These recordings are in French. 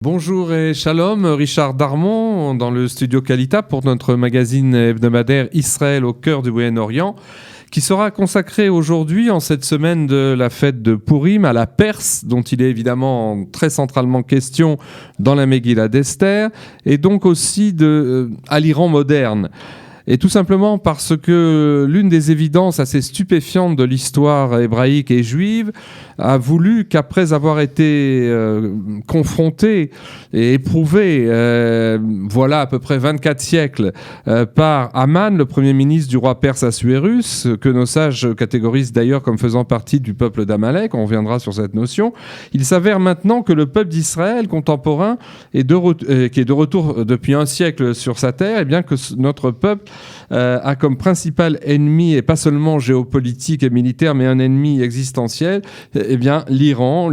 Bonjour et shalom, Richard Darmon dans le studio Kalita pour notre magazine hebdomadaire Israël au cœur du Moyen-Orient qui sera consacré aujourd'hui en cette semaine de la fête de Purim à la Perse dont il est évidemment très centralement question dans la Megillah d'Esther et donc aussi à l'Iran moderne. Et tout simplement parce que l'une des évidences assez stupéfiantes de l'histoire hébraïque et juive a voulu qu'après avoir été confronté et éprouvé, voilà à peu près 24 siècles, par Aman, le premier ministre du roi perse Assuérus, que nos sages catégorisent d'ailleurs comme faisant partie du peuple d'Amalek, on reviendra sur cette notion, il s'avère maintenant que le peuple d'Israël contemporain, qui est de retour depuis un siècle sur sa terre, et bien que notre peuple a comme principal ennemi, et pas seulement géopolitique et militaire, mais un ennemi existentiel, eh bien l'Iran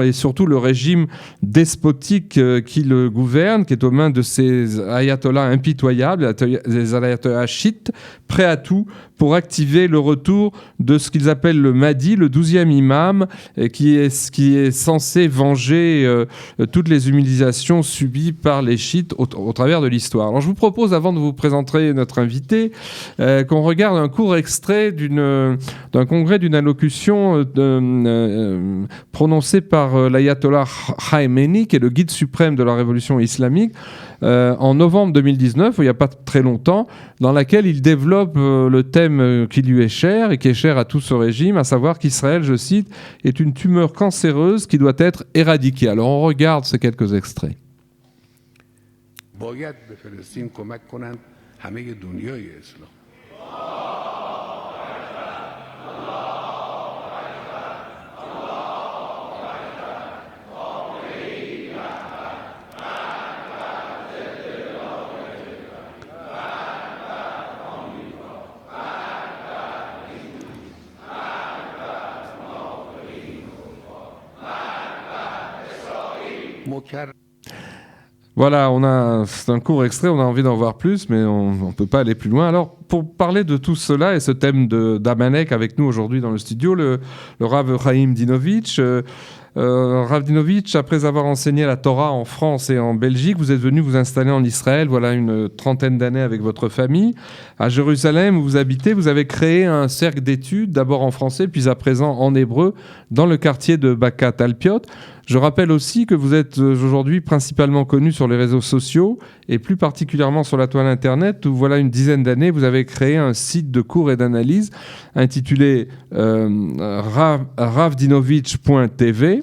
et surtout le régime despotique qui le gouverne, qui est aux mains de ces ayatollahs impitoyables, les ayatollahs chiites, prêts à tout pour activer le retour de ce qu'ils appellent le Mahdi, le 12e imam, qui est censé venger toutes les humiliations subies par les chiites au travers de l'histoire. Alors je vous propose, avant de vous présenter notre invité, qu'on regarde un court extrait d'un congrès d'une allocution prononcée par l'ayatollah Khamenei, qui est le guide suprême de la révolution islamique, en novembre 2019, il n'y a pas très longtemps, dans laquelle il développe le thème qui lui est cher et qui est cher à tout ce régime, à savoir qu'Israël, je cite, est une tumeur cancéreuse qui doit être éradiquée. Alors on regarde ces quelques extraits. Voilà, c'est un court extrait, on a envie d'en voir plus, mais on ne peut pas aller plus loin. Alors, pour parler de tout cela et ce thème d'Amalek avec nous aujourd'hui dans le studio, le Rav Chaim Dinovitch. Rav Dinovitch, après avoir enseigné la Torah en France et en Belgique, vous êtes venu vous installer en Israël, voilà une trentaine d'années avec votre famille. À Jérusalem, où vous habitez, vous avez créé un cercle d'études, d'abord en français, puis à présent en hébreu, dans le quartier de Bakat Alpiot. Je rappelle aussi que vous êtes aujourd'hui principalement connu sur les réseaux sociaux et plus particulièrement sur la toile Internet où, voilà une dizaine d'années, vous avez créé un site de cours et d'analyse intitulé ravdinovitch.tv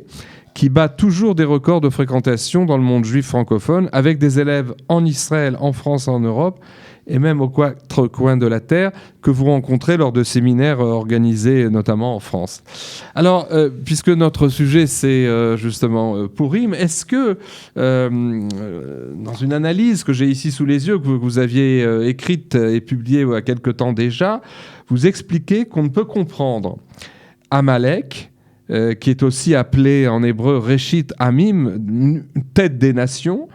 qui bat toujours des records de fréquentation dans le monde juif francophone avec des élèves en Israël, en France, en Europe et même aux quatre coins de la Terre que vous rencontrez lors de séminaires organisés notamment en France. Alors, puisque notre sujet c'est justement Purim, est-ce que dans une analyse que j'ai ici sous les yeux, que vous aviez écrite et publiée il y a quelque temps déjà, vous expliquez qu'on ne peut comprendre Amalek, qui est aussi appelé en hébreu Reshit Amim, tête des nations,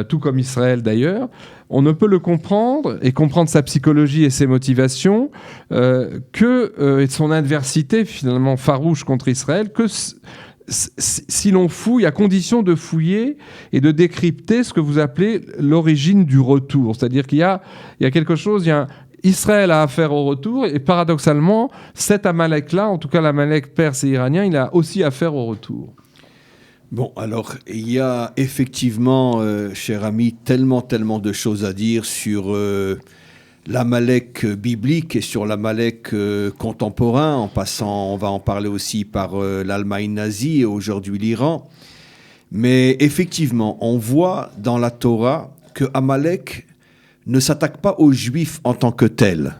tout comme Israël d'ailleurs, on ne peut le comprendre et comprendre sa psychologie et ses motivations et son adversité finalement farouche contre Israël que si l'on fouille, à condition de fouiller et de décrypter ce que vous appelez l'origine du retour. C'est-à-dire qu'il y a quelque chose, Israël a affaire au retour et paradoxalement, cet Amalek-là, en tout cas l'Amalek perse et iranien, il a aussi affaire au retour. Bon, alors, il y a effectivement, cher ami, tellement de choses à dire sur l'Amalek biblique et sur l'Amalek contemporain. En passant, on va en parler aussi par l'Allemagne nazie et aujourd'hui l'Iran. Mais effectivement, on voit dans la Torah que Amalek ne s'attaque pas aux Juifs en tant que tels,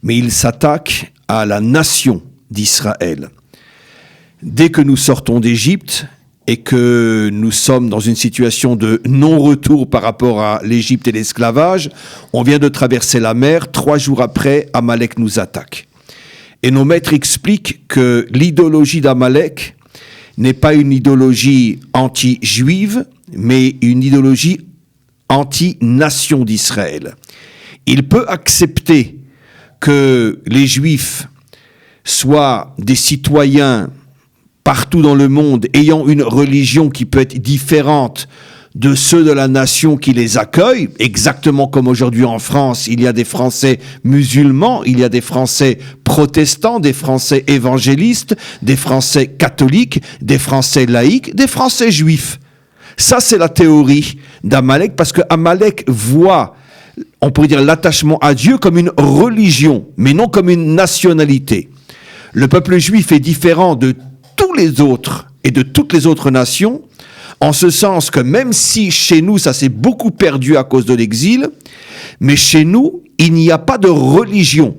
mais il s'attaque à la nation d'Israël. Dès que nous sortons d'Égypte, et que nous sommes dans une situation de non-retour par rapport à l'Égypte et l'esclavage, on vient de traverser la mer, 3 jours après, Amalek nous attaque. Et nos maîtres expliquent que l'idéologie d'Amalek n'est pas une idéologie anti-juive, mais une idéologie anti-nation d'Israël. Il peut accepter que les Juifs soient des citoyens partout dans le monde, ayant une religion qui peut être différente de ceux de la nation qui les accueillent, exactement comme aujourd'hui en France, il y a des Français musulmans, il y a des Français protestants, des Français évangélistes, des Français catholiques, des Français laïcs, des Français juifs. Ça, c'est la théorie d'Amalek, parce que Amalek voit, on pourrait dire, l'attachement à Dieu comme une religion, mais non comme une nationalité. Le peuple juif est différent de tous les autres et de toutes les autres nations, en ce sens que même si chez nous, ça s'est beaucoup perdu à cause de l'exil, mais chez nous, il n'y a pas de religion.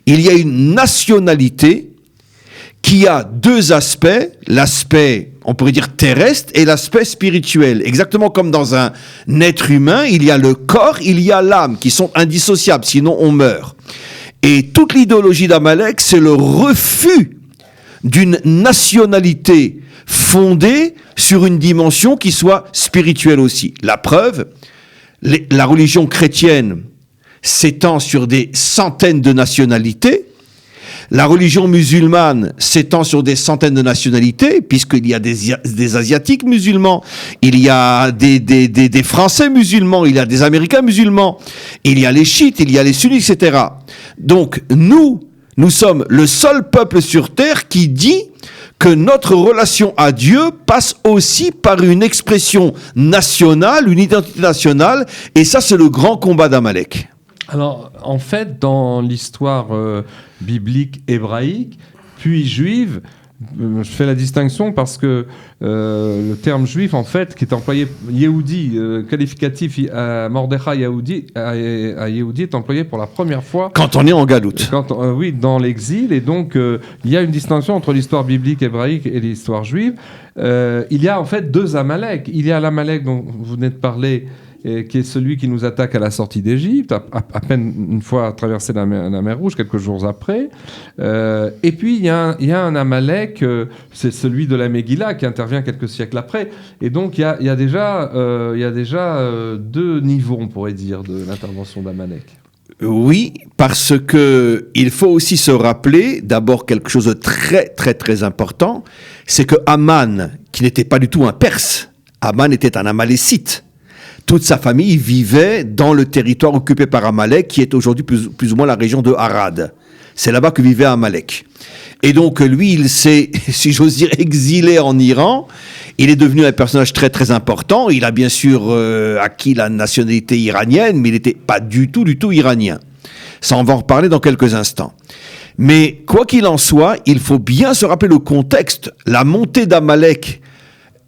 Il y a une nationalité qui a deux aspects, l'aspect, on pourrait dire terrestre, et l'aspect spirituel. Exactement comme dans un être humain, il y a le corps, il y a l'âme, qui sont indissociables, sinon on meurt. Et toute l'idéologie d'Amalek, c'est le refus d'une nationalité fondée sur une dimension qui soit spirituelle aussi. La preuve, la religion chrétienne s'étend sur des centaines de nationalités. La religion musulmane s'étend sur des centaines de nationalités, puisqu'il y a des Asiatiques musulmans, il y a des Français musulmans, il y a des Américains musulmans, il y a les chiites, il y a les sunnites, etc. Donc nous sommes le seul peuple sur terre qui dit que notre relation à Dieu passe aussi par une expression nationale, une identité nationale, et ça c'est le grand combat d'Amalek. Alors, en fait, dans l'histoire biblique hébraïque, puis juive, je fais la distinction parce que le terme juif, en fait, qui est employé, Yehudi, qualificatif à Mordechai Yehudi, à Yehudi, est employé pour la première fois. Quand on est en galoute. Oui, dans l'exil. Et donc, il y a une distinction entre l'histoire biblique hébraïque et l'histoire juive. Il y a en fait deux Amalek. Il y a l'Amalek dont vous venez de parler, qui est celui qui nous attaque à la sortie d'Égypte, à peine une fois traversé la mer Rouge, quelques jours après. Et puis, il y a un Amalek, c'est celui de la Megillah, qui intervient quelques siècles après. Et donc, il y a déjà deux niveaux, on pourrait dire, de l'intervention d'Amalek. Oui, parce que il faut aussi se rappeler, d'abord, quelque chose de très, très, très important, c'est que Aman, qui n'était pas du tout un Perse, Aman était un Amalécite. Toute sa famille vivait dans le territoire occupé par Amalek, qui est aujourd'hui plus ou moins la région de Harad. C'est là-bas que vivait Amalek. Et donc, lui, il s'est, si j'ose dire, exilé en Iran. Il est devenu un personnage très, très important. Il a bien sûr acquis la nationalité iranienne, mais il n'était pas du tout iranien. Ça, on va en reparler dans quelques instants. Mais quoi qu'il en soit, il faut bien se rappeler le contexte. La montée d'Amalek,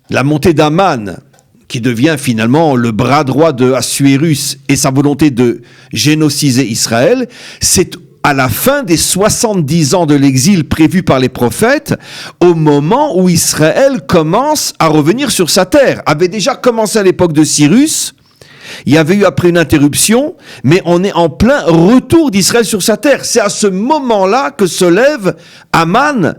la montée d'Aman, qui devient finalement le bras droit de Assuérus et sa volonté de génocider Israël, c'est à la fin des 70 ans de l'exil prévu par les prophètes, au moment où Israël commence à revenir sur sa terre. Avait déjà commencé à l'époque de Cyrus, il y avait eu après une interruption, mais on est en plein retour d'Israël sur sa terre. C'est à ce moment-là que se lève Aman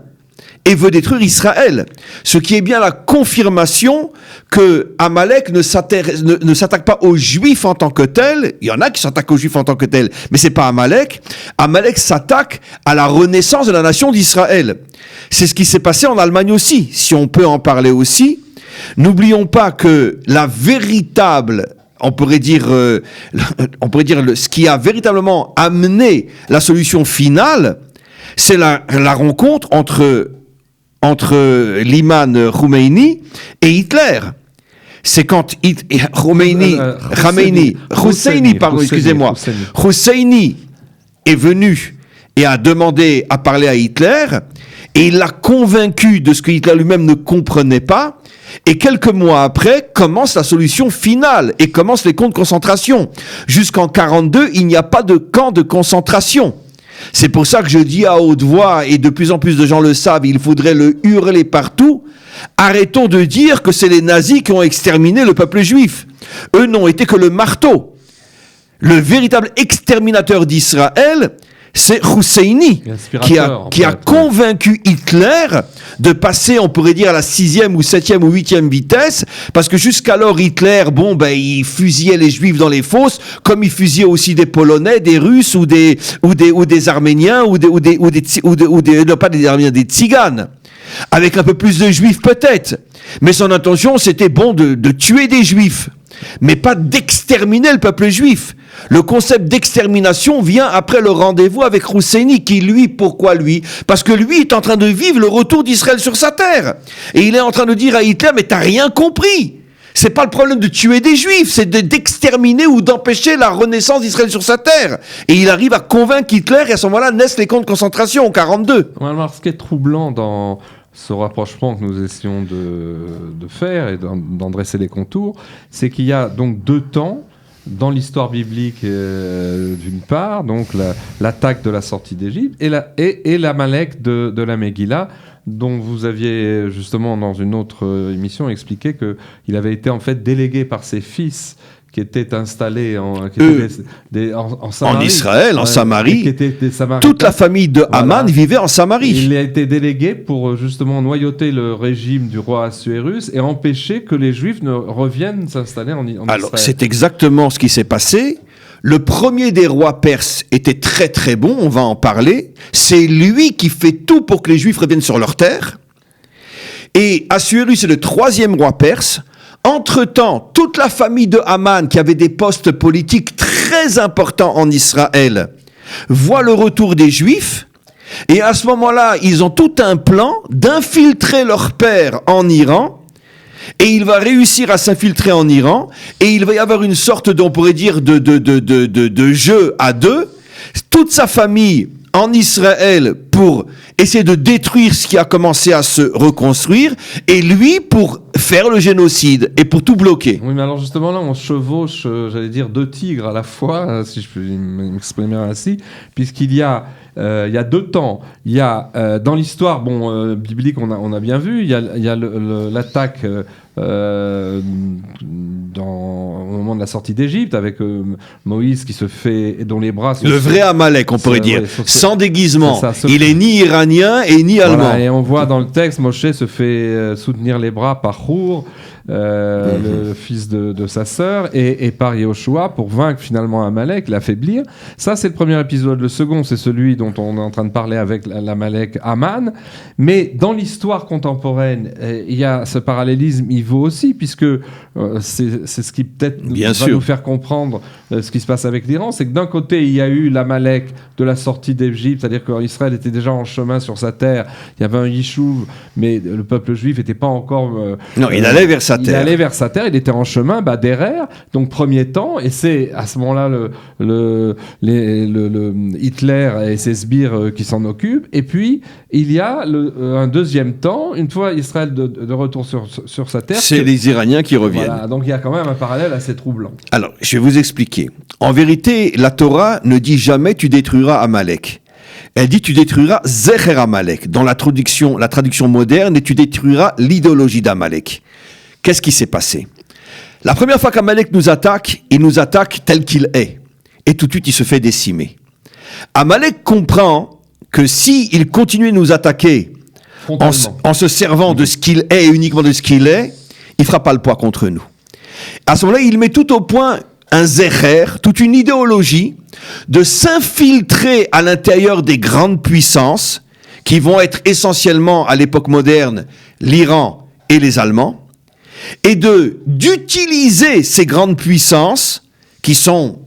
et veut détruire Israël. Ce qui est bien la confirmation que Amalek ne s'attaque pas aux Juifs en tant que tel. Il y en a qui s'attaquent aux Juifs en tant que tel, mais c'est pas Amalek. Amalek s'attaque à la renaissance de la nation d'Israël. C'est ce qui s'est passé en Allemagne aussi, si on peut en parler aussi. N'oublions pas que la véritable, on pourrait dire ce qui a véritablement amené la solution finale, c'est la rencontre entre l'imam Khomeini et Hitler. C'est quand Husseini est venu et a demandé à parler à Hitler, et il l'a convaincu de ce que Hitler lui-même ne comprenait pas, et quelques mois après, commence la solution finale, et commencent les camps de concentration. Jusqu'en 1942, il n'y a pas de camp de concentration. C'est pour ça que je dis à haute voix, et de plus en plus de gens le savent, il faudrait le hurler partout, arrêtons de dire que c'est les nazis qui ont exterminé le peuple juif. Eux n'ont été que le marteau. Le véritable exterminateur d'Israël, c'est Husseini, qui a convaincu Hitler de passer, on pourrait dire, à la 6e ou 7e ou 8e vitesse, parce que jusqu'alors, Hitler, il fusillait les Juifs dans les fosses, comme il fusillait aussi des Polonais, des Russes ou des Arméniens, des Tziganes. Avec un peu plus de juifs peut-être. Mais son intention, c'était de tuer des juifs, mais pas d'exterminer le peuple juif. Le concept d'extermination vient après le rendez-vous avec Rousseini, qui lui, pourquoi lui? Parce que lui est en train de vivre le retour d'Israël sur sa terre. Et il est en train de dire à Hitler, mais t'as rien compris. C'est pas le problème de tuer des juifs, c'est d'exterminer ou d'empêcher la renaissance d'Israël sur sa terre. Et il arrive à convaincre Hitler, et à ce moment-là naissent les camps de concentration en 1942. Alors, ce qui est troublant dans ce rapprochement que nous essayons de faire et d'en dresser les contours, c'est qu'il y a donc 2 temps dans l'histoire biblique, d'une part, donc l'attaque de la sortie d'Égypte, et l'Amalek de la Megillah, dont vous aviez justement dans une autre émission expliqué qu'il avait été en fait délégué par ses fils qui étaient installés en Samarie, en Israël, en Samarie. Qui étaient des Samaritains. Toute la famille de Haman vivait en Samarie. Il a été délégué pour justement noyauter le régime du roi Assuérus et empêcher que les Juifs ne reviennent s'installer en Israël. Alors, c'est exactement ce qui s'est passé. Le premier des rois perses était très très bon, on va en parler. C'est lui qui fait tout pour que les Juifs reviennent sur leur terre. Et Assuérus est le 3e roi perse. Entre-temps, toute la famille de Haman, qui avait des postes politiques très importants en Israël, voit le retour des Juifs. Et à ce moment-là, ils ont tout un plan d'infiltrer leur père en Iran. Et il va réussir à s'infiltrer en Iran, et il va y avoir une sorte, on pourrait dire, de jeu à 2. Toute sa famille en Israël pour essayer de détruire ce qui a commencé à se reconstruire, et lui pour faire le génocide et pour tout bloquer. Oui, mais alors justement là, on chevauche, j'allais dire, 2 tigres à la fois, si je peux m'exprimer ainsi, puisqu'il y a 2 temps. Il y a dans l'histoire biblique, on a bien vu, il y a l'attaque au moment de la sortie d'Égypte avec Moïse qui se fait, dont les bras sont... Le vrai Amalek, on pourrait dire, sans déguisement. Il est ni iranien et ni allemand. Et on voit dans le texte, Moshe se fait soutenir les bras par Hur, le fils de sa sœur, et par Yehoshua pour vaincre finalement Amalek, l'affaiblir. Ça, c'est le premier épisode. Le second, c'est celui dont on est en train de parler avec l'Amalek Haman. Mais dans l'histoire contemporaine, il y a ce parallélisme, il vaut aussi, puisque c'est ce qui peut-être va nous faire comprendre ce qui se passe avec l'Iran. C'est que d'un côté, il y a eu l'Amalek de la sortie d'Égypte, c'est-à-dire qu'Israël était déjà en chemin sur sa terre. Il y avait un Yishuv, mais le peuple juif n'était pas encore... non, il allait vers sa terre. Il allait vers sa terre, il était en chemin, Derer, donc premier temps, et c'est à ce moment-là le Hitler et ses sbires qui s'en occupent. Et puis, il y a un deuxième temps, une fois Israël de retour sur sa terre. C'est les Iraniens qui reviennent. Voilà, donc il y a quand même un parallèle assez troublant. Alors, je vais vous expliquer. En vérité, la Torah ne dit jamais « tu détruiras Amalek ». Elle dit « tu détruiras Zecher Amalek » dans la traduction moderne, et tu détruiras l'idéologie d'Amalek. Qu'est-ce qui s'est passé? La première fois qu'Amalek nous attaque, il nous attaque tel qu'il est. Et tout de suite, il se fait décimer. Amalek comprend que s'il continue de nous attaquer en se servant de ce qu'il est et uniquement de ce qu'il est, il ne fera pas le poids contre nous. À ce moment-là, il met tout au point un zecher, toute une idéologie de s'infiltrer à l'intérieur des grandes puissances qui vont être essentiellement, à l'époque moderne, l'Iran et les Allemands, et d'utiliser ces grandes puissances qui sont,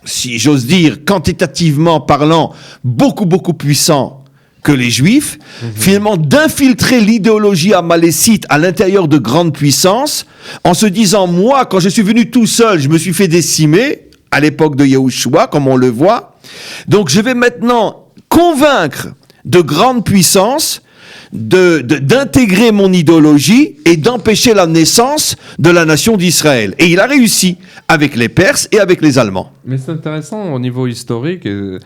si j'ose dire, quantitativement parlant, beaucoup puissants que les Juifs, finalement d'infiltrer l'idéologie amalécite à l'intérieur de grandes puissances, en se disant, moi, quand je suis venu tout seul, je me suis fait décimer, à l'époque de Yehoshua, comme on le voit, donc je vais maintenant convaincre de grandes puissances d'intégrer mon idéologie et d'empêcher la naissance de la nation d'Israël. Et il a réussi avec les Perses et avec les Allemands. Mais c'est intéressant au niveau historique, et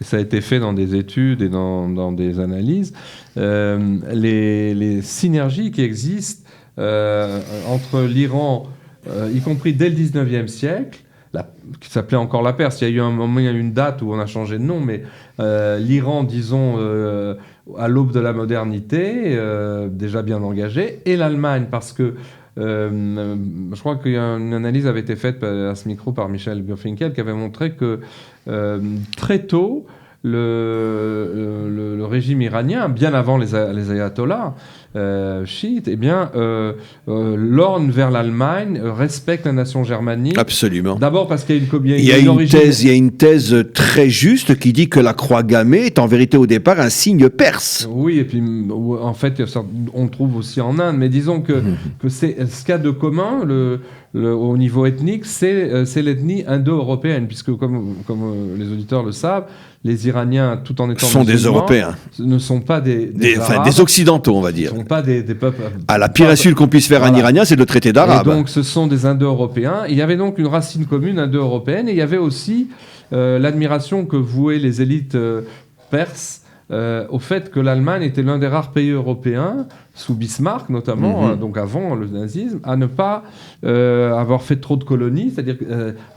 ça a été fait dans des études et dans des analyses, les synergies qui existent entre l'Iran, y compris dès le 19e siècle, qui s'appelait encore la Perse. Il y a eu un moment, il y a eu une date où on a changé de nom, mais l'Iran, disons, à l'aube de la modernité, déjà bien engagé, et l'Allemagne, parce que je crois qu'une analyse avait été faite à ce micro par Michel Bürfinkel qui avait montré que très tôt, le régime iranien, bien avant les ayatollahs, chiite, eh bien, l'orne vers l'Allemagne, respecte la nation germanique. Absolument. D'abord parce qu'il y a Il y a une thèse très juste qui dit que la croix gammée est en vérité au départ un signe perse. Oui, et puis en fait, on le trouve aussi en Inde, mais disons que c'est ce qu'il y a de commun au niveau ethnique, c'est l'ethnie indo-européenne, puisque comme les auditeurs le savent, les Iraniens, tout en étant sont des Européens, ne sont pas des Arabes, des Occidentaux, on va dire. Ne sont pas des peuples. La pire insulte qu'on puisse faire à un Iranien, c'est de le traiter d'arabe. Et donc, ce sont des Indo-Européens. Il y avait donc une racine commune indo-européenne, et il y avait aussi l'admiration que vouaient les élites perses au fait que l'Allemagne était l'un des rares pays européens, sous Bismarck notamment, donc avant le nazisme, à ne pas avoir fait trop de colonies, c'est-à-dire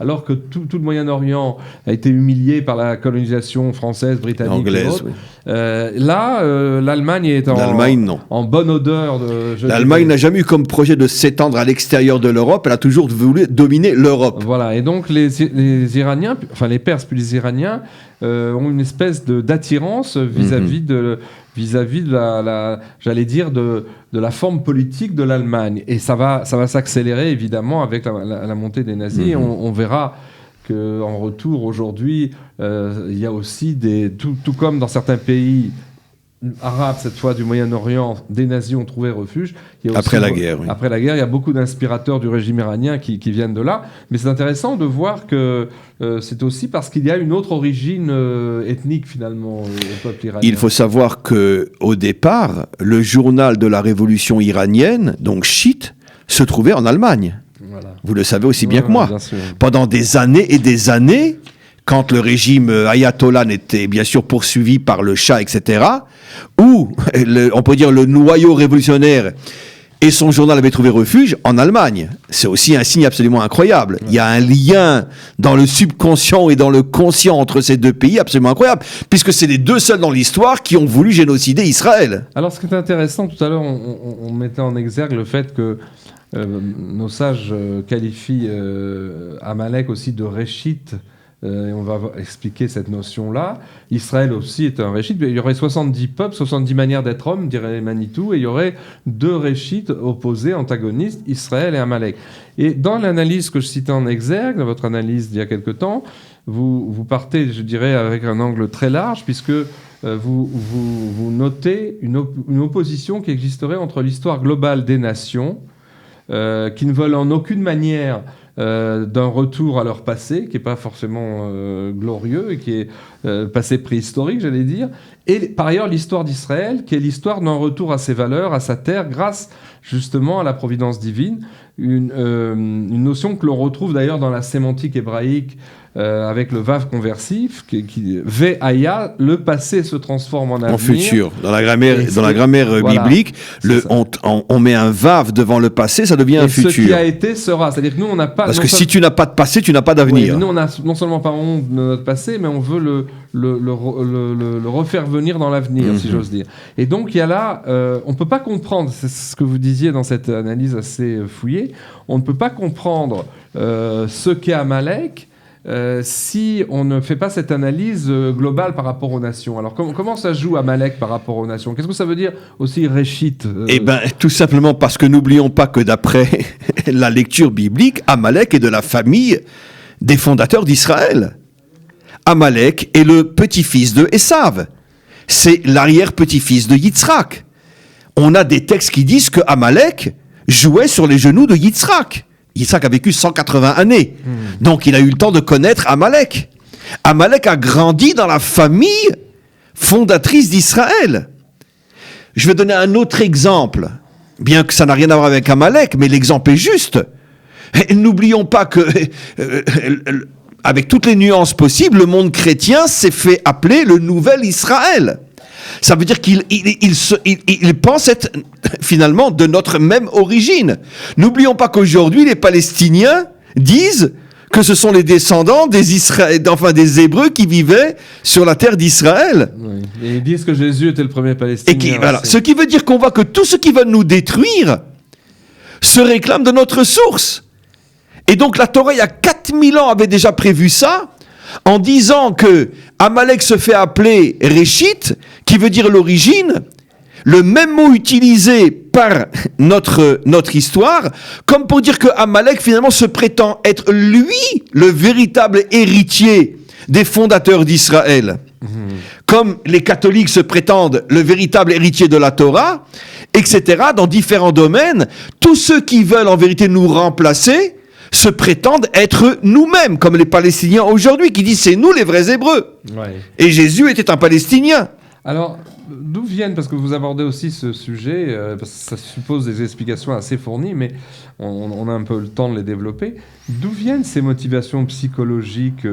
alors que tout le Moyen-Orient a été humilié par la colonisation française, britannique, anglaise, oui. L'Allemagne est en bonne odeur. L'Allemagne n'a jamais eu comme projet de s'étendre à l'extérieur de l'Europe, elle a toujours voulu dominer l'Europe. Voilà, et donc les Iraniens, enfin les Perses puis les Iraniens, ont une espèce d'attirance vis-à-vis de la j'allais dire, de la forme politique de l'Allemagne. Et ça va s'accélérer, évidemment, avec la montée des nazis. On verra qu'en retour, aujourd'hui, il y a aussi tout comme dans certains pays arabes, cette fois du Moyen-Orient, des nazis ont trouvé refuge. Il y a aussi, après la guerre, il y a beaucoup d'inspirateurs du régime iranien qui viennent de là. Mais c'est intéressant de voir que c'est aussi parce qu'il y a une autre origine ethnique, finalement, au peuple iranien. Il faut savoir qu'au départ, le journal de la révolution iranienne, donc chiite, se trouvait en Allemagne. Voilà. Vous le savez aussi bien que moi. Bien sûr. Pendant des années et des années, quand le régime ayatollah n'était bien sûr poursuivi par le Shah, etc., où, on peut dire, le noyau révolutionnaire et son journal avaient trouvé refuge en Allemagne. C'est aussi un signe absolument incroyable. Ouais. Il y a un lien dans le subconscient et dans le conscient entre ces deux pays absolument incroyable, puisque c'est les deux seuls dans l'histoire qui ont voulu génocider Israël. Alors, ce qui est intéressant, tout à l'heure, on mettait en exergue le fait que nos sages qualifient Amalek aussi de Réchite. Et on va expliquer cette notion-là. Israël aussi est un réchite. Il y aurait 70 peuples, 70 manières d'être homme, dirait Manitou, et il y aurait deux réchites opposés, antagonistes, Israël et Amalek. Et dans l'analyse que je citais en exergue, dans votre analyse d'il y a quelque temps, vous partez, je dirais, avec un angle très large, puisque vous notez une opposition qui existerait entre l'histoire globale des nations, qui ne veulent en aucune manière d'un retour à leur passé, qui n'est pas forcément glorieux, et qui est passé préhistorique, j'allais dire, et par ailleurs l'histoire d'Israël, qui est l'histoire d'un retour à ses valeurs, à sa terre, grâce justement à la providence divine, une notion que l'on retrouve d'ailleurs dans la sémantique hébraïque, avec le vav conversif, qui Ve'aya, le passé se transforme en avenir. En futur. Dans la grammaire biblique, on met un vav devant le passé, ça devient un futur. Ce qui a été sera. C'est-à-dire que nous, on n'a pas. Parce que si tu n'as pas de passé, tu n'as pas d'avenir. Oui, nous, on n'a non seulement pas honte de notre passé, mais on veut le refaire venir dans l'avenir, si j'ose dire. Et donc, il y a là, on ne peut pas comprendre, c'est ce que vous disiez dans cette analyse assez fouillée, on ne peut pas comprendre ce qu'est Amalek si on ne fait pas cette analyse globale par rapport aux nations. Alors comment ça joue Amalek par rapport aux nations? Qu'est-ce que ça veut dire aussi Réchite Eh bien, tout simplement parce que n'oublions pas que d'après la lecture biblique, Amalek est de la famille des fondateurs d'Israël. Amalek est le petit-fils de Esav. C'est l'arrière-petit-fils de Yitzhak. On a des textes qui disent que Amalek jouait sur les genoux de Yitzhak. Yitzhak a vécu 180 années. Donc, il a eu le temps de connaître Amalek. Amalek a grandi dans la famille fondatrice d'Israël. Je vais donner un autre exemple, bien que ça n'a rien à voir avec Amalek, mais l'exemple est juste. Et n'oublions pas que, avec toutes les nuances possibles, le monde chrétien s'est fait appeler le nouvel Israël. Ça veut dire qu'il pense être finalement de notre même origine. N'oublions pas qu'aujourd'hui, les Palestiniens disent que ce sont les descendants des Hébreux qui vivaient sur la terre d'Israël. Oui. Et ils disent que Jésus était le premier Palestinien. Voilà. Ce qui veut dire qu'on voit que tous ceux qui veulent nous détruire se réclament de notre source. Et donc la Torah, il y a 4000 ans, avait déjà prévu ça, en disant que Amalek se fait appeler Réchite, qui veut dire l'origine, le même mot utilisé par notre histoire, comme pour dire que Amalek finalement se prétend être lui le véritable héritier des fondateurs d'Israël. Comme les catholiques se prétendent le véritable héritier de la Torah, etc., dans différents domaines, tous ceux qui veulent en vérité nous remplacer se prétendent être nous-mêmes, comme les Palestiniens aujourd'hui, qui disent c'est nous les vrais Hébreux. Ouais. Et Jésus était un Palestinien. Alors, d'où viennent, parce que vous abordez aussi ce sujet, parce que ça suppose des explications assez fournies, mais on a un peu le temps de les développer. D'où viennent ces motivations psychologiques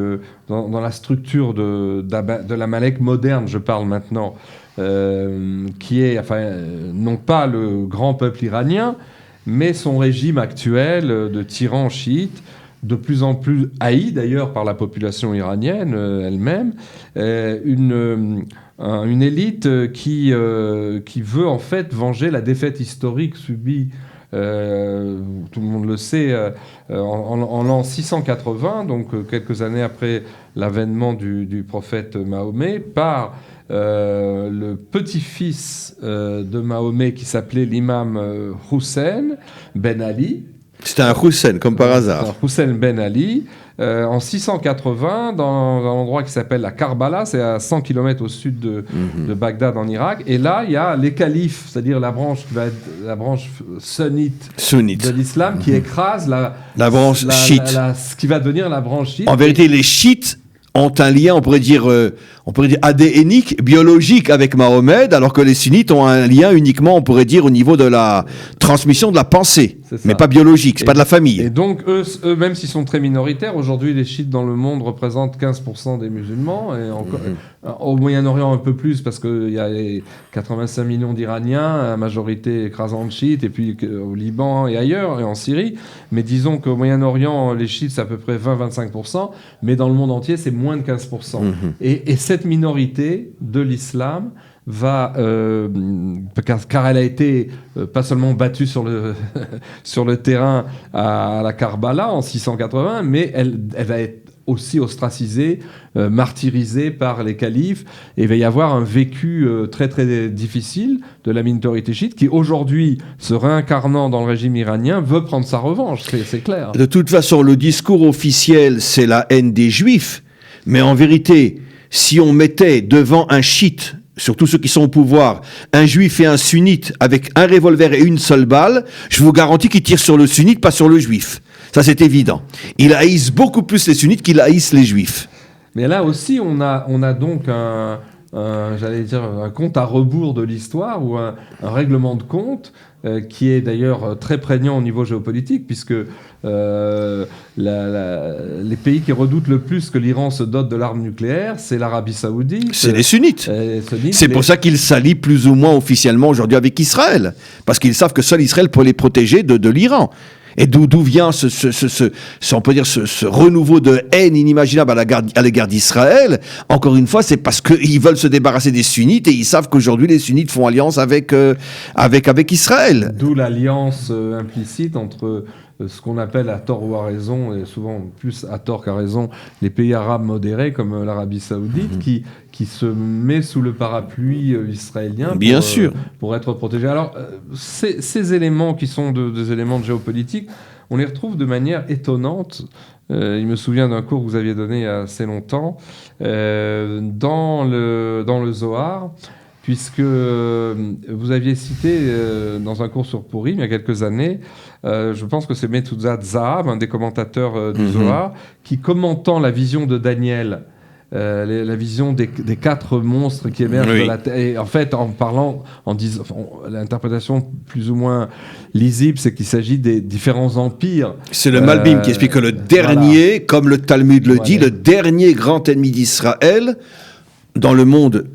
dans la structure de l'Amalek moderne, je parle maintenant, qui est, non pas le grand peuple iranien, mais son régime actuel de tyran chiite, de plus en plus haï d'ailleurs par la population iranienne elle-même, une élite qui veut en fait venger la défaite historique subie, tout le monde le sait, en l'an 680, donc quelques années après l'avènement du prophète Mahomet, par le petit-fils de Mahomet qui s'appelait l'imam Hussein Ben Ali. C'était un Hussein, comme par hasard. Hussein Ben Ali, en 680, dans un endroit qui s'appelle la Karbala, c'est à 100 km au sud de Bagdad en Irak. Et là, il y a les califes, c'est-à-dire la branche qui va être la branche sunnite. De l'islam, qui écrase la branche chiite. Ce qui va devenir la branche chiite. En vérité, les chiites ont un lien, on pourrait dire ADNique, biologique avec Mahomet, alors que les sunnites ont un lien uniquement, on pourrait dire, au niveau de la transmission de la pensée, mais pas biologique, c'est pas de la famille. Et donc, eux, même s'ils sont très minoritaires, aujourd'hui, les chiites dans le monde représentent 15% des musulmans, et encore, au Moyen-Orient un peu plus, parce qu'il y a 85 millions d'Iraniens, la majorité écrasante chiite, et puis au Liban et ailleurs, et en Syrie. Mais disons qu'au Moyen-Orient, les chiites, c'est à peu près 20-25%, mais dans le monde entier, c'est moins de 15%. Et cette minorité de l'islam va, car elle a été pas seulement battue sur le terrain à la Karbala en 680, mais elle va être aussi ostracisée, martyrisée par les califes, et il va y avoir un vécu très très difficile de la minorité chiite qui aujourd'hui, se réincarnant dans le régime iranien, veut prendre sa revanche, c'est clair. De toute façon, le discours officiel, c'est la haine des juifs, mais en vérité, si on mettait devant un chiite, surtout ceux qui sont au pouvoir, un juif et un sunnite avec un revolver et une seule balle, je vous garantis qu'ils tirent sur le sunnite, pas sur le juif. Ça, c'est évident. Ils haïssent beaucoup plus les sunnites qu'ils haïssent les juifs. Mais là aussi, on a donc j'allais dire un compte à rebours de l'histoire, ou un règlement de compte qui est d'ailleurs très prégnant au niveau géopolitique, puisque les pays qui redoutent le plus que l'Iran se dote de l'arme nucléaire, c'est l'Arabie Saoudite. C'est les sunnites. C'est pour ça qu'ils s'allient plus ou moins officiellement aujourd'hui avec Israël, parce qu'ils savent que seul Israël peut les protéger de l'Iran. Et d'où vient on peut dire ce renouveau de haine inimaginable à l'égard d'Israël? Encore une fois, c'est parce qu'ils veulent se débarrasser des sunnites et ils savent qu'aujourd'hui les sunnites font alliance avec Israël. D'où l'alliance implicite entre ce qu'on appelle à tort ou à raison, et souvent plus à tort qu'à raison, les pays arabes modérés comme l'Arabie Saoudite, qui se met sous le parapluie israélien pour être protégé. Alors, ces éléments qui sont des éléments de géopolitique, on les retrouve de manière étonnante. Il me souvient d'un cours que vous aviez donné il y a assez longtemps, dans le Zohar, puisque vous aviez cité dans un cours sur Purim il y a quelques années, je pense que c'est Methuselah Zahav, un des commentateurs du Zohar, qui, commentant la vision de Daniel, la vision des 4 monstres qui émergent de la terre, et en fait en disant l'interprétation plus ou moins lisible, c'est qu'il s'agit des différents empires. C'est le Malbim qui explique que le dernier, comme le Talmud le dit, le dernier grand ennemi d'Israël dans le monde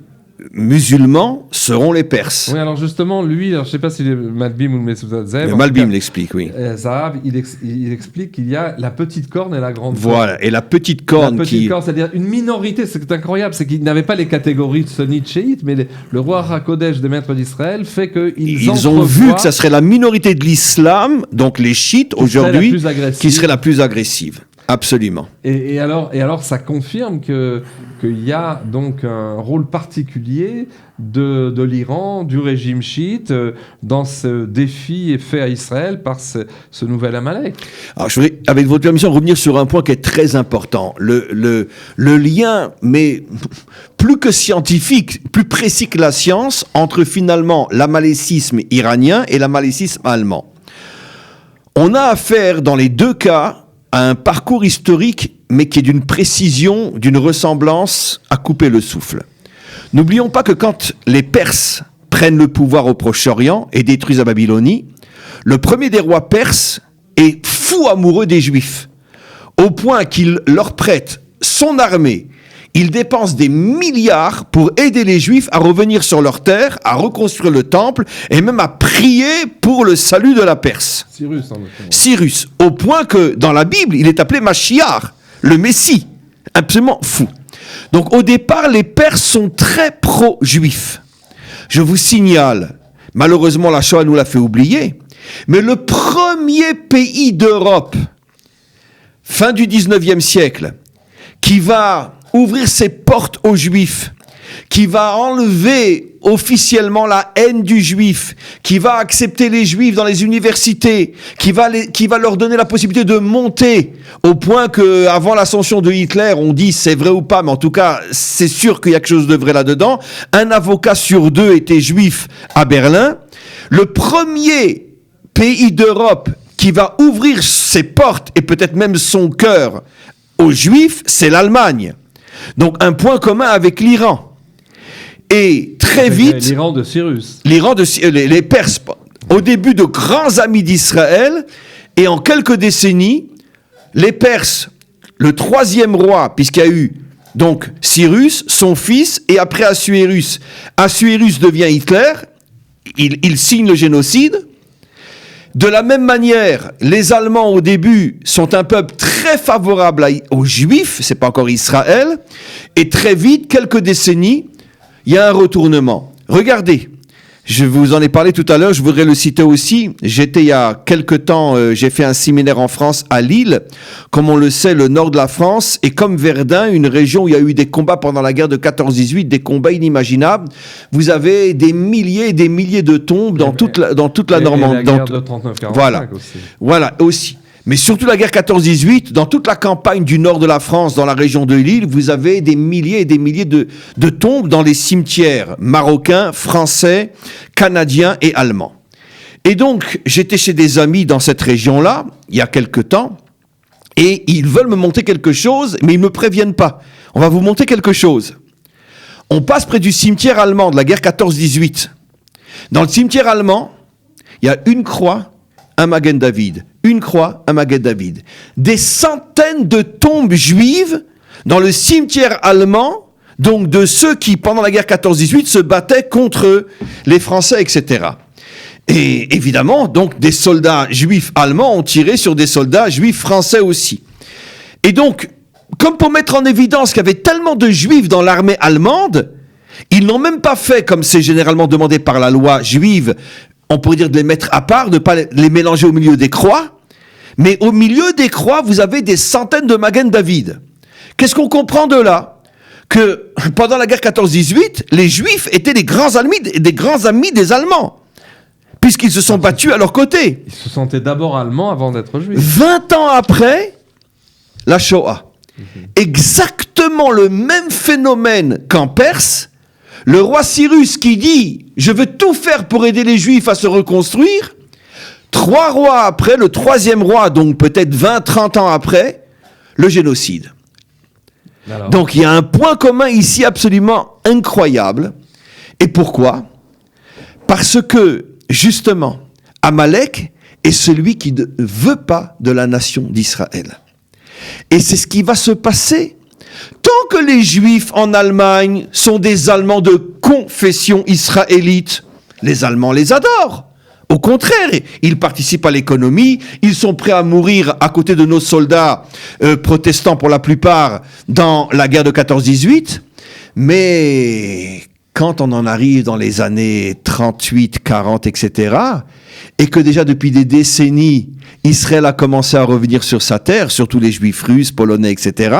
musulmans seront les Perses. Oui, alors justement, lui, je ne sais pas si c'est Malbim ou le Methuselah Zahav. Malbim l'explique, oui. Zahav, il explique qu'il y a la petite corne et la grande corne. Voilà, et la petite corne corne, c'est-à-dire une minorité, c'est incroyable, c'est qu'ils n'avaient pas les catégories de sunnites, chiites, mais le roi HaKodesh des maîtres d'Israël fait qu'ils ont vu que ça serait la minorité de l'islam, donc les chiites aujourd'hui, qui serait la plus agressive. Absolument. Et alors, ça confirme qu'il y a donc un rôle particulier de l'Iran, du régime chiite, dans ce défi fait à Israël par ce nouvel Amalek. Alors, je voudrais, avec votre permission, revenir sur un point qui est très important. Le lien, mais plus que scientifique, plus précis que la science, entre finalement l'amalécisme iranien et l'amalécisme allemand. On a affaire, dans les deux cas, à un parcours historique, mais qui est d'une précision, d'une ressemblance à couper le souffle. N'oublions pas que quand les Perses prennent le pouvoir au Proche-Orient et détruisent la Babylonie, le premier des rois perses est fou amoureux des Juifs, au point qu'il leur prête son armée. Il dépense des milliards pour aider les Juifs à revenir sur leur terre, à reconstruire le temple et même à prier pour le salut de la Perse. Cyrus, au point que dans la Bible, il est appelé Machiar, le Messie. Absolument fou. Donc au départ, les Perses sont très pro-juifs. Je vous signale, malheureusement la Shoah nous l'a fait oublier, mais le premier pays d'Europe, fin du 19e siècle, qui va ouvrir ses portes aux Juifs, qui va enlever officiellement la haine du Juif, qui va accepter les Juifs dans les universités, qui va leur donner la possibilité de monter, au point que avant l'ascension de Hitler, on dit c'est vrai ou pas, mais en tout cas c'est sûr qu'il y a quelque chose de vrai là-dedans. Un avocat sur deux était juif à Berlin. Le premier pays d'Europe qui va ouvrir ses portes et peut-être même son cœur aux Juifs, c'est l'Allemagne. Donc un point commun avec l'Iran. Et très vite... L'Iran de Cyrus. Les Perses, au début de grands amis d'Israël, et en quelques décennies, les Perses, le troisième roi, puisqu'il y a eu donc Cyrus, son fils, et après Assuérus. Assuérus devient Hitler, il signe le génocide. De la même manière, les Allemands au début sont un peuple très favorable aux Juifs, c'est pas encore Israël, et très vite, quelques décennies, il y a un retournement. Regardez, je vous en ai parlé tout à l'heure, je voudrais le citer aussi. J'étais il y a quelque temps, j'ai fait un séminaire en France à Lille. Comme on le sait, le nord de la France est comme Verdun, une région où il y a eu des combats pendant la guerre de 14-18, des combats inimaginables. Vous avez des milliers et des milliers de tombes dans toute la Normandie. La guerre de 39-45 aussi. Voilà, aussi. Mais surtout la guerre 14-18, dans toute la campagne du nord de la France, dans la région de Lille, vous avez des milliers et des milliers de tombes dans les cimetières marocains, français, canadiens et allemands. Et donc, j'étais chez des amis dans cette région-là, il y a quelque temps, et ils veulent me montrer quelque chose, mais ils ne me préviennent pas. On va vous montrer quelque chose. On passe près du cimetière allemand de la guerre 14-18. Dans le cimetière allemand, il y a une croix, un Magen David. Une croix, un Magen David. Des centaines de tombes juives dans le cimetière allemand, donc de ceux qui, pendant la guerre 14-18, se battaient contre les Français, etc. Et évidemment, donc, des soldats juifs allemands ont tiré sur des soldats juifs français aussi. Et donc, comme pour mettre en évidence qu'il y avait tellement de juifs dans l'armée allemande, ils n'ont même pas fait, comme c'est généralement demandé par la loi juive, on pourrait dire de les mettre à part, de ne pas les mélanger au milieu des croix. Mais au milieu des croix, vous avez des centaines de Magen David. Qu'est-ce qu'on comprend de là? Que pendant la guerre 14-18, les Juifs étaient des grands amis des Allemands, puisqu'ils se sont battus à leur côté. Ils se sentaient d'abord allemands avant d'être juifs. 20 ans après, la Shoah. Exactement le même phénomène qu'en Perse. Le roi Cyrus qui dit « Je veux tout faire pour aider les Juifs à se reconstruire », 3 rois après, le 3e roi, donc peut-être 20-30 ans après, le génocide. Alors. Donc il y a un point commun ici absolument incroyable. Et pourquoi? Parce que, justement, Amalek est celui qui ne veut pas de la nation d'Israël. Et c'est ce qui va se passer. Tant que les Juifs en Allemagne sont des Allemands de confession israélite, les Allemands les adorent. Au contraire, ils participent à l'économie, ils sont prêts à mourir à côté de nos soldats protestants pour la plupart dans la guerre de 14-18. Mais quand on en arrive dans les années 38, 40, etc., et que déjà depuis des décennies, Israël a commencé à revenir sur sa terre, surtout les Juifs russes, polonais, etc.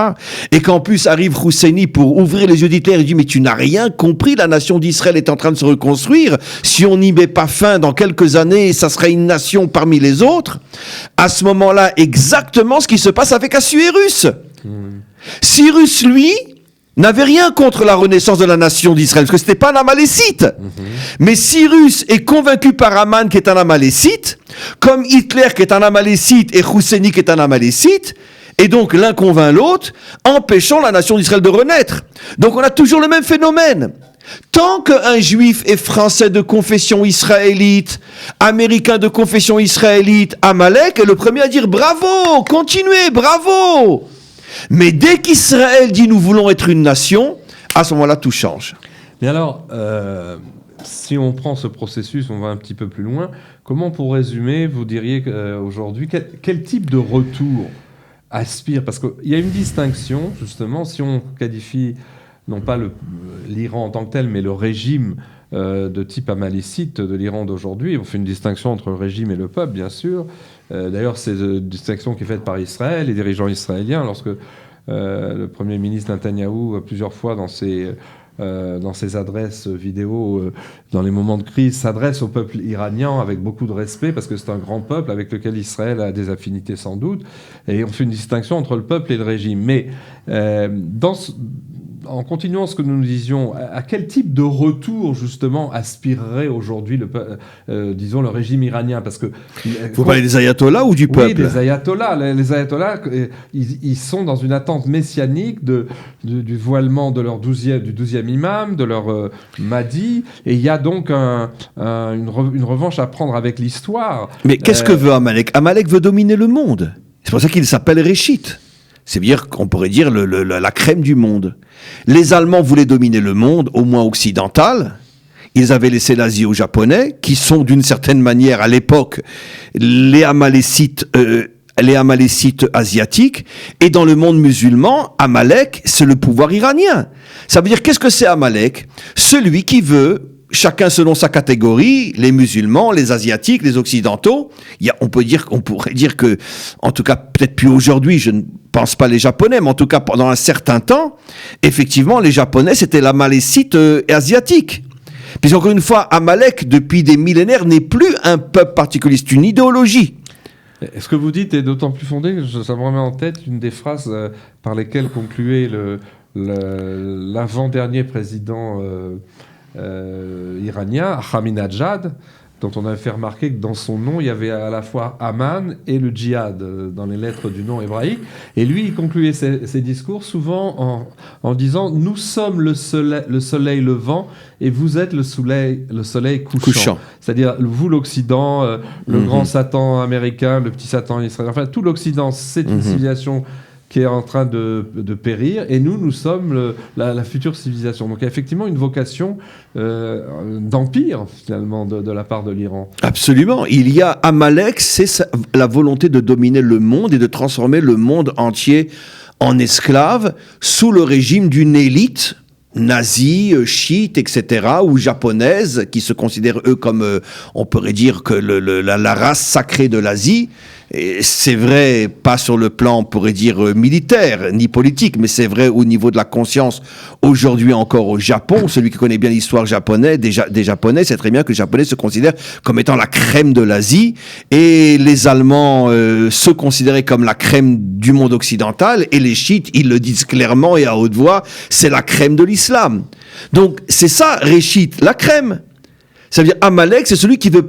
Et qu'en plus arrive Husseini pour ouvrir les yeux d'Hitler et dit « Mais tu n'as rien compris, la nation d'Israël est en train de se reconstruire. Si on n'y met pas fin dans quelques années, ça sera une nation parmi les autres. » À ce moment-là, exactement ce qui se passe avec Assuérus. Cyrus, lui, n'avait rien contre la renaissance de la nation d'Israël, parce que c'était pas un Amalécite. Mais Cyrus est convaincu par Aman qui est un Amalécite, comme Hitler qui est un Amalécite et Husseini qui est un Amalécite, et donc l'un convainc l'autre, empêchant la nation d'Israël de renaître. Donc on a toujours le même phénomène. Tant qu'un juif est français de confession israélite, américain de confession israélite, Amalek est le premier à dire bravo, continuez, bravo. Mais dès qu'Israël dit nous voulons être une nation, à ce moment-là tout change. Mais alors, si on prend ce processus, on va un petit peu plus loin, comment pour résumer, vous diriez aujourd'hui, quel type de retour aspire? Parce qu'il y a une distinction, justement, si on qualifie non pas l'Iran en tant que tel, mais le régime de type amalécite de l'Iran d'aujourd'hui. On fait une distinction entre le régime et le peuple, bien sûr. D'ailleurs, c'est une distinction qui est faite par Israël, les dirigeants israéliens, lorsque le Premier ministre Netanyahou, plusieurs fois dans ses adresses vidéo, dans les moments de crise, s'adresse au peuple iranien avec beaucoup de respect, parce que c'est un grand peuple avec lequel Israël a des affinités sans doute, et on fait une distinction entre le peuple et le régime. Mais en continuant ce que nous disions, à quel type de retour, justement, aspirerait aujourd'hui, disons, le régime iranien? Parce que vous parlez des ayatollahs ou du peuple? Oui, des ayatollahs. Les ayatollahs, ils sont dans une attente messianique du voilement de du 12e imam, de leur Mahdi, et il y a donc une revanche à prendre avec l'histoire. Mais qu'est-ce que veut Amalek? Amalek veut dominer le monde. C'est pour ça qu'il s'appelle Réchit. C'est-à-dire qu'on pourrait dire la crème du monde. Les Allemands voulaient dominer le monde, au moins occidental. Ils avaient laissé l'Asie aux Japonais, qui sont d'une certaine manière, à l'époque, les Amalécites asiatiques. Et dans le monde musulman, Amalek, c'est le pouvoir iranien. Ça veut dire, qu'est-ce que c'est Amalek? Celui qui veut, chacun selon sa catégorie, les musulmans, les asiatiques, les occidentaux. On pourrait dire que, en tout cas, peut-être plus aujourd'hui, je ne pense pas les Japonais, mais en tout cas, pendant un certain temps, effectivement, les Japonais, c'était l'Amalécite asiatique. Puis encore une fois, Amalek, depuis des millénaires, n'est plus un peuple particulier, c'est une idéologie. Ce que vous dites est d'autant plus fondé que ça me remet en tête une des phrases par lesquelles concluait l'avant-dernier président iranien, Ahmadinejad, dont on avait fait remarquer que dans son nom, il y avait à la fois Aman et le djihad dans les lettres du nom hébraïque. Et lui, il concluait ses discours souvent en disant « Nous sommes le soleil levant et vous êtes le soleil couchant. » C'est-à-dire, vous, l'Occident, le grand Satan américain, le petit Satan israélien, enfin, tout l'Occident, c'est une civilisation qui est en train de périr, et nous sommes la future civilisation. Donc il y a effectivement une vocation d'empire, finalement, de la part de l'Iran. Absolument. Il y a Amalek, c'est la volonté de dominer le monde et de transformer le monde entier en esclave sous le régime d'une élite nazie, chiite, etc., ou japonaise, qui se considèrent, eux, comme, on pourrait dire, que la race sacrée de l'Asie. Et c'est vrai, pas sur le plan, on pourrait dire, militaire, ni politique, mais c'est vrai au niveau de la conscience, aujourd'hui encore au Japon. Celui qui connaît bien l'histoire japonaise, des Japonais, sait très bien que les Japonais se considèrent comme étant la crème de l'Asie, et les Allemands se considéraient comme la crème du monde occidental, et les chiites, ils le disent clairement et à haute voix, c'est la crème de l'islam. Donc, c'est ça, Réchit, la crème. Ça veut dire, Amalek, c'est celui qui veut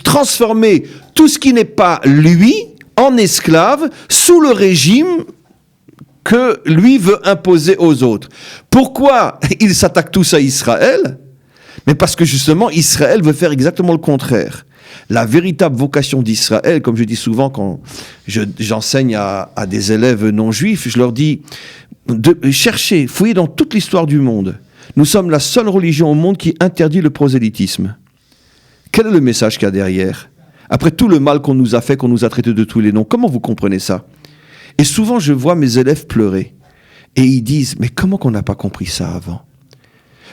transformer tout ce qui n'est pas lui en esclave sous le régime que lui veut imposer aux autres. Pourquoi ils s'attaquent tous à Israël? Mais parce que justement, Israël veut faire exactement le contraire. La véritable vocation d'Israël, comme je dis souvent quand j'enseigne à des élèves non juifs, je leur dis cherchez, fouillez dans toute l'histoire du monde. Nous sommes la seule religion au monde qui interdit le prosélytisme. Quel est le message qu'il y a derrière? Après tout le mal qu'on nous a fait, qu'on nous a traité de tous les noms, comment vous comprenez ça? Et souvent, je vois mes élèves pleurer. Et ils disent, mais comment qu'on n'a pas compris ça avant?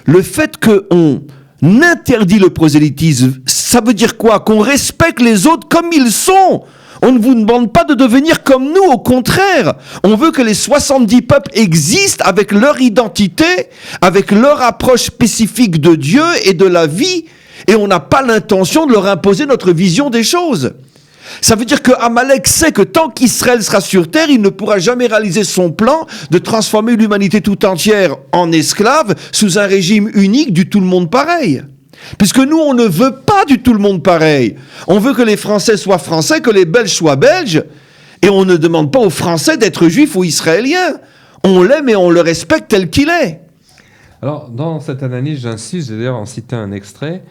Le fait qu'on interdit le prosélytisme, ça veut dire quoi? Qu'on respecte les autres comme ils sont. On ne vous demande pas de devenir comme nous, au contraire. On veut que les 70 peuples existent avec leur identité, avec leur approche spécifique de Dieu et de la vie, et on n'a pas l'intention de leur imposer notre vision des choses. Ça veut dire que Amalek sait que tant qu'Israël sera sur terre, il ne pourra jamais réaliser son plan de transformer l'humanité tout entière en esclave sous un régime unique du tout le monde pareil. Puisque nous, on ne veut pas du tout le monde pareil. On veut que les Français soient Français, que les Belges soient Belges, et on ne demande pas aux Français d'être Juifs ou Israéliens. On l'aime et on le respecte tel qu'il est. Alors, dans cette analyse, j'insiste, j'ai d'ailleurs en cité un extrait.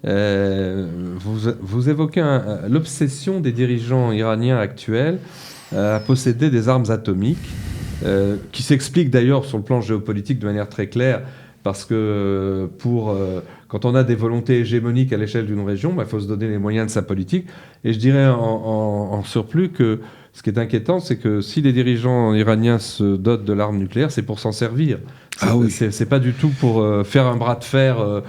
Vous évoquez l'obsession des dirigeants iraniens actuels à posséder des armes atomiques, qui s'explique d'ailleurs sur le plan géopolitique de manière très claire, parce que quand on a des volontés hégémoniques à l'échelle d'une région, il faut se donner les moyens de sa politique. Et je dirais en surplus que ce qui est inquiétant, c'est que si les dirigeants iraniens se dotent de l'arme nucléaire, c'est pour s'en servir. C'est pas du tout pour faire un bras de fer.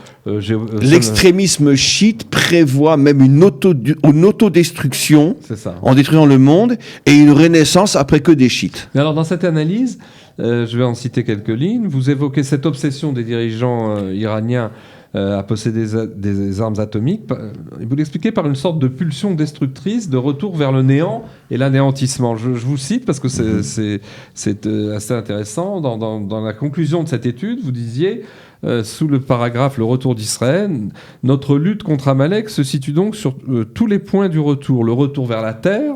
L'extrémisme chiite prévoit même une autodestruction en détruisant le monde et une renaissance après que des chiites. Mais alors dans cette analyse, je vais en citer quelques lignes. Vous évoquez cette obsession des dirigeants iraniens à posséder des armes atomiques. Vous l'expliquez par une sorte de pulsion destructrice de retour vers le néant et l'anéantissement. Je vous cite parce que c'est assez intéressant. Dans la conclusion de cette étude, vous disiez, sous le paragraphe « Le retour d'Israël », notre lutte contre Amalek se situe donc sur tous les points du retour. Le retour vers la terre,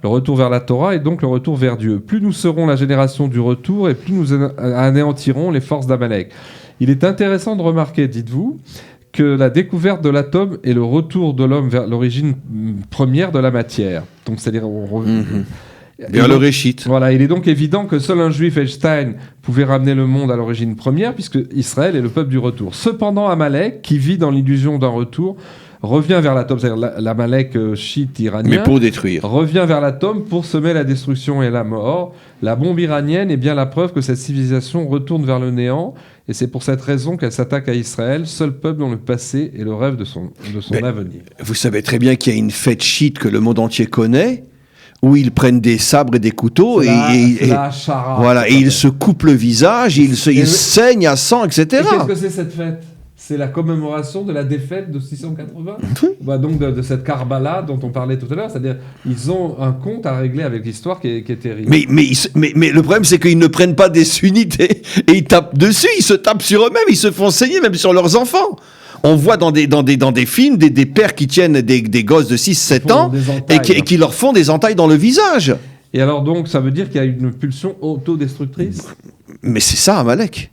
le retour vers la Torah et donc le retour vers Dieu. Plus nous serons la génération du retour et plus nous anéantirons les forces d'Amalek. Il est intéressant de remarquer, dites-vous, que la découverte de l'atome est le retour de l'homme vers l'origine première de la matière. Donc, c'est-à-dire... Vers le Réchit. Voilà, il est donc évident que seul un juif, Einstein, pouvait ramener le monde à l'origine première, puisque Israël est le peuple du retour. Cependant, Amalek, qui vit dans l'illusion d'un retour, revient vers l'atome, c'est-à-dire l'Amalek chiite iranien, mais pour détruire, revient vers l'atome pour semer la destruction et la mort. La bombe iranienne est bien la preuve que cette civilisation retourne vers le néant, et c'est pour cette raison qu'elle s'attaque à Israël, seul peuple dont le passé est le rêve de son avenir. Vous savez très bien qu'il y a une fête chiite que le monde entier connaît, où ils prennent des sabres et des couteaux et ils se coupent le visage, ils saignent à sang, etc. Et qu'est-ce que c'est cette fête ? C'est la commémoration de la défaite de 680. Donc de cette Karbala dont on parlait tout à l'heure. C'est-à-dire ils ont un compte à régler avec l'histoire qui est terrible. Mais le problème, c'est qu'ils ne prennent pas des unités et ils tapent dessus, ils se tapent sur eux-mêmes, ils se font saigner même sur leurs enfants. On voit dans des films des pères qui tiennent des gosses de 6-7 ans et qui leur font des entailles dans le visage. Et alors donc, ça veut dire qu'il y a une pulsion autodestructrice ? Mais c'est ça, Amalek.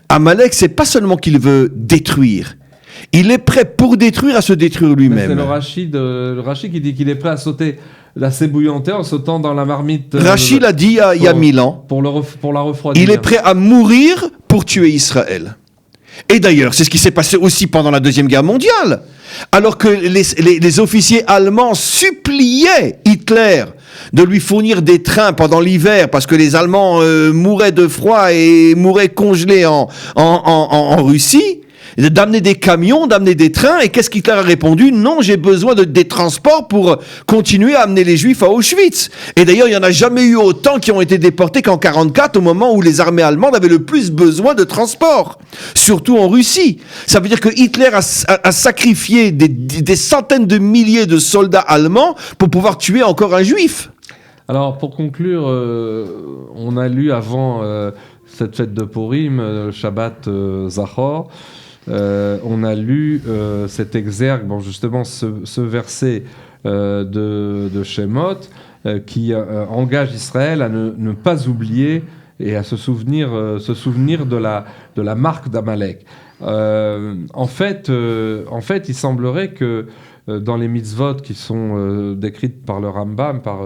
Amalek, c'est pas seulement qu'il veut détruire. Il est prêt pour détruire à se détruire lui-même. C'est le Rachid qui dit qu'il est prêt à sauter la bouillante en sautant dans la marmite. Rachid l'a dit il y a 1000 ans. Pour la refroidir. Il est prêt à mourir pour tuer Israël. Et d'ailleurs, c'est ce qui s'est passé aussi pendant la Deuxième Guerre mondiale. Alors que les officiers allemands suppliaient Hitler de lui fournir des trains pendant l'hiver parce que les Allemands mouraient de froid et mouraient congelés en Russie, d'amener des camions, d'amener des trains. Et qu'est-ce qu'Hitler a répondu ? Non, j'ai besoin des transports pour continuer à amener les Juifs à Auschwitz. Et d'ailleurs, il n'y en a jamais eu autant qui ont été déportés qu'en 1944, au moment où les armées allemandes avaient le plus besoin de transports, surtout en Russie. Ça veut dire que Hitler a sacrifié des centaines de milliers de soldats allemands pour pouvoir tuer encore un Juif. Alors, pour conclure, on a lu avant cette fête de Purim, le Shabbat Zachor, on a lu cet exergue, justement ce verset de Shemot qui engage Israël à ne pas oublier et à se souvenir de la marque d'Amalek. En fait, il semblerait que dans les mitzvot qui sont décrites par le Rambam, par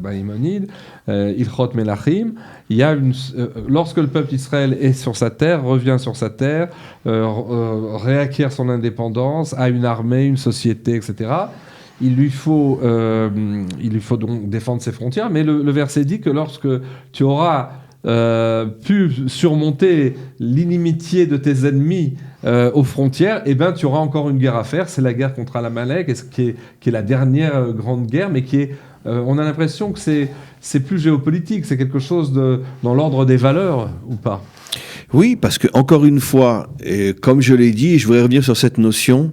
Maïmonide, Ilchot Melachim, il y a lorsque le peuple d'Israël est sur sa terre, revient sur sa terre, réacquiert son indépendance, a une armée, une société, etc., il lui faut donc défendre ses frontières, mais le verset dit que lorsque tu auras pu surmonter l'inimitié de tes ennemis aux frontières, eh ben, tu auras encore une guerre à faire. C'est la guerre contre l'Amalek, qui est la dernière grande guerre, mais qui est, on a l'impression que c'est plus géopolitique, c'est quelque chose dans l'ordre des valeurs, ou pas? Oui, parce que encore une fois, et comme je l'ai dit, et je voudrais revenir sur cette notion,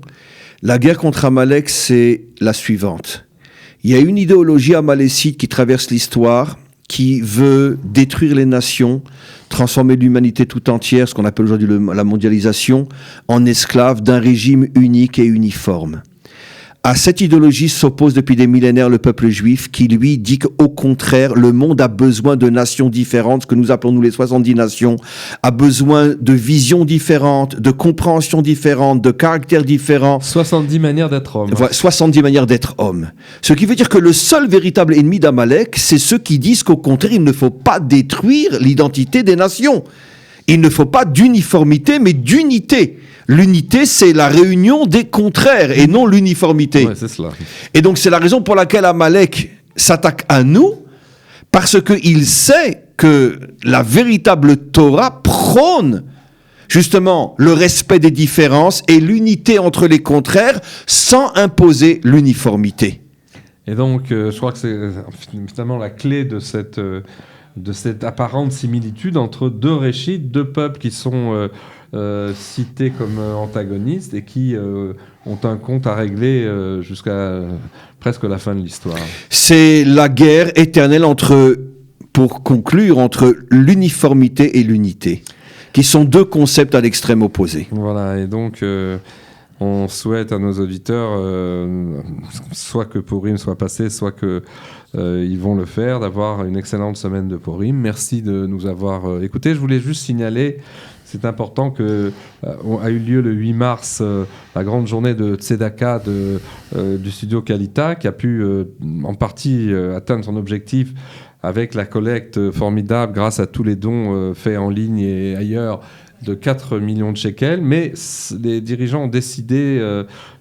la guerre contre Amalek, c'est la suivante. Il y a une idéologie amalécite qui traverse l'histoire, qui veut détruire les nations, transformer l'humanité tout entière, ce qu'on appelle aujourd'hui la mondialisation, en esclave d'un régime unique et uniforme. À cette idéologie s'oppose depuis des millénaires le peuple juif qui, lui, dit qu'au contraire, le monde a besoin de nations différentes, ce que nous appelons, nous, les 70 nations, a besoin de visions différentes, de compréhensions différentes, de caractères différents. 70 manières d'être homme. Voilà, 70 manières d'être homme. Ce qui veut dire que le seul véritable ennemi d'Amalek, c'est ceux qui disent qu'au contraire, il ne faut pas détruire l'identité des nations. Il ne faut pas d'uniformité, mais d'unité. L'unité, c'est la réunion des contraires et non l'uniformité. Ouais, c'est cela. Et donc, c'est la raison pour laquelle Amalek s'attaque à nous, parce qu'il sait que la véritable Torah prône justement le respect des différences et l'unité entre les contraires sans imposer l'uniformité. Et donc, je crois que c'est finalement la clé de cette apparente similitude entre deux réchits, deux peuples qui sont cités comme antagonistes et qui ont un compte à régler jusqu'à presque la fin de l'histoire. C'est la guerre éternelle pour conclure, entre l'uniformité et l'unité, qui sont deux concepts à l'extrême opposé. Voilà, et donc on souhaite à nos auditeurs, soit que Purim soit passé, soit que ils vont le faire, d'avoir une excellente semaine de Purim. Merci de nous avoir écoutés. Je voulais juste signaler, c'est important, a eu lieu le 8 mars la grande journée de Tzedaka du studio Kalita, qui a pu en partie atteindre son objectif avec la collecte formidable grâce à tous les dons faits en ligne et ailleurs de 4 millions de shekels, mais les dirigeants ont décidé,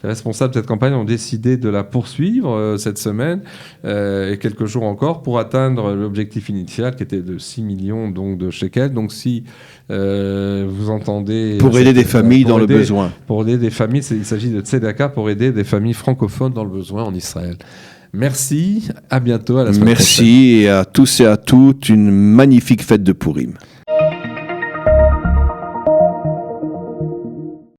les responsables de cette campagne ont décidé de la poursuivre cette semaine et quelques jours encore pour atteindre l'objectif initial qui était de 6 millions donc, de shekels. Donc si vous entendez... Pour aider des familles dans le besoin. Pour aider des familles, il s'agit de Tzedaka pour aider des familles francophones dans le besoin en Israël. Merci, à bientôt, à la semaine prochaine. Merci et à tous et à toutes, une magnifique fête de Purim.